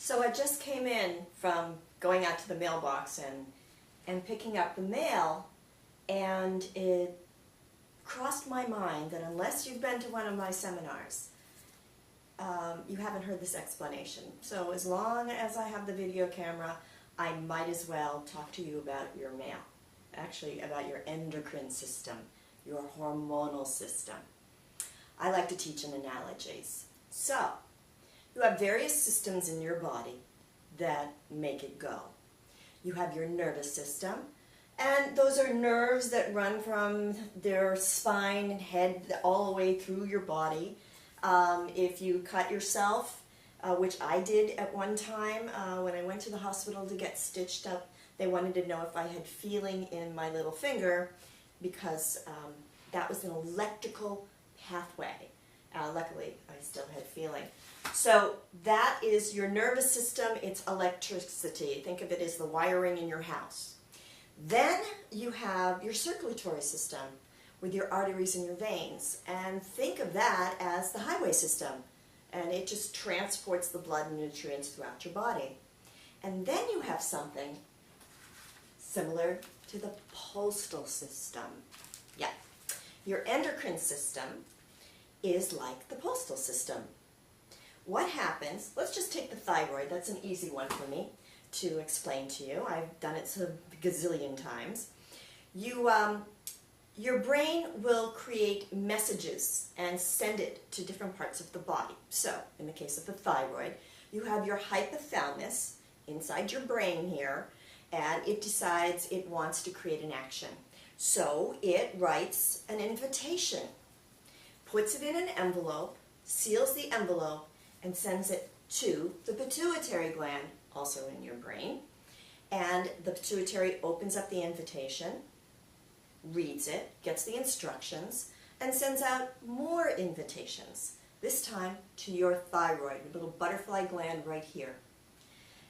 So I just came in from going out to the mailbox and picking up the mail, and it crossed my mind that unless you've been to one of my seminars, you haven't heard this explanation. So as long as I have the video camera, I might as well talk to you about your mail. Actually, about your endocrine system, your hormonal system. I like to teach in analogies. So, you have various systems in your body that make it go. You have your nervous system, and those are nerves that run from their spine and head all the way through your body. If you cut yourself, which I did at one time when I went to the hospital to get stitched up, they wanted to know if I had feeling in my little finger because that was an electrical pathway. Luckily, I still had feeling. So that is your nervous system. It's electricity. Think of it as the wiring in your house. Then you have your circulatory system with your arteries and your veins. And think of that as the highway system. And it just transports the blood and nutrients throughout your body. And then you have something similar to the postal system. Yeah. Your endocrine system is like the postal system. What happens, let's just take the thyroid, that's an easy one for me to explain to you. I've done it a gazillion times. Your brain will create messages and send it to different parts of the body. So, in the case of the thyroid, you have your hypothalamus inside your brain here, and it decides it wants to create an action. So, it writes an invitation, puts it in an envelope, seals the envelope, and sends it to the pituitary gland, also in your brain. And the pituitary opens up the invitation, reads it, gets the instructions, and sends out more invitations, this time to your thyroid, your little butterfly gland right here.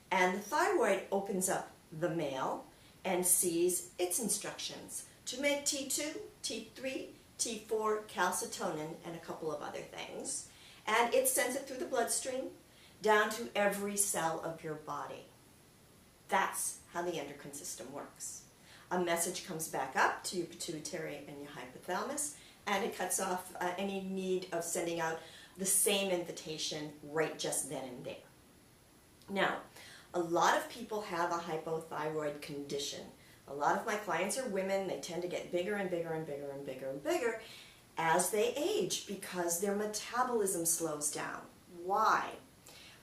And the thyroid opens up the mail and sees its instructions to make T2, T3, T4, calcitonin, and a couple of other things. And it sends it through the bloodstream down to every cell of your body. That's how the endocrine system works. A message comes back up to your pituitary and your hypothalamus, and it cuts off any need of sending out the same invitation right just then and there. Now, a lot of people have a hypothyroid condition. A lot of my clients are women. They tend to get bigger and bigger and bigger and bigger and bigger as they age because their metabolism slows down. Why?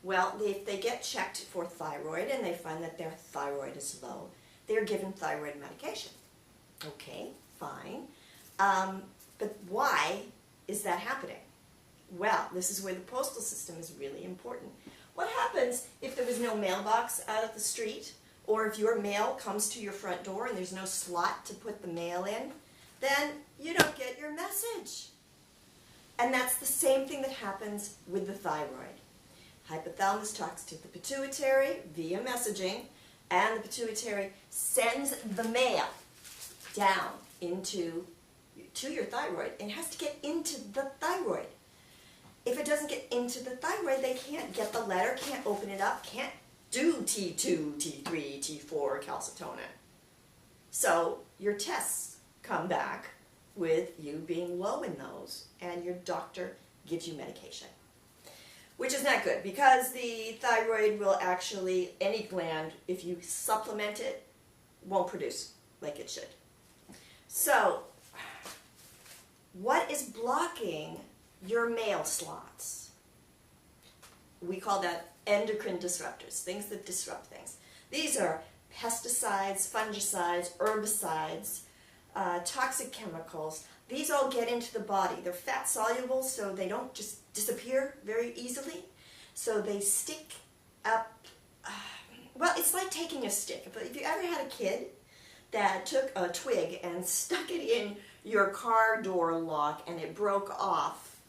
Well, if they get checked for thyroid and they find that their thyroid is low, they're given thyroid medication. Okay, fine. But why is that happening? Well, this is where the postal system is really important. What happens if there was no mailbox out at the street, or if your mail comes to your front door and there's no slot to put the mail in? Then you don't get your message. And that's the same thing that happens with the thyroid. Hypothalamus talks to the pituitary via messaging, and the pituitary sends the mail down to your thyroid. It has to get into the thyroid. If it doesn't get into the thyroid, they can't get the letter, can't open it up, can't do T2, T3, T4 calcitonin. So your tests come back with you being low in those, and your doctor gives you medication. Which is not good, because the thyroid will actually, any gland, if you supplement it, won't produce like it should. So, what is blocking your mail slots? We call that endocrine disruptors, things that disrupt things. These are pesticides, fungicides, herbicides, toxic chemicals. These all get into the body. They're fat soluble, so they don't just disappear very easily. So they stick up. Well, it's like taking a stick. If you ever had a kid that took a twig and stuck it in your car door lock and it broke off,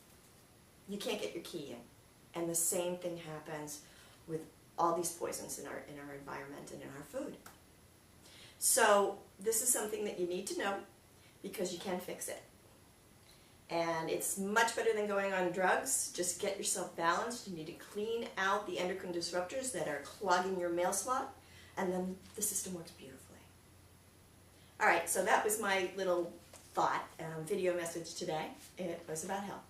you can't get your key in. And the same thing happens with all these poisons in our environment and in our food. So this is something that you need to know, because you can fix it. And it's much better than going on drugs. Just get yourself balanced. You need to clean out the endocrine disruptors that are clogging your male slot, and then the system works beautifully. All right, so that was my little thought video message today. It was about health.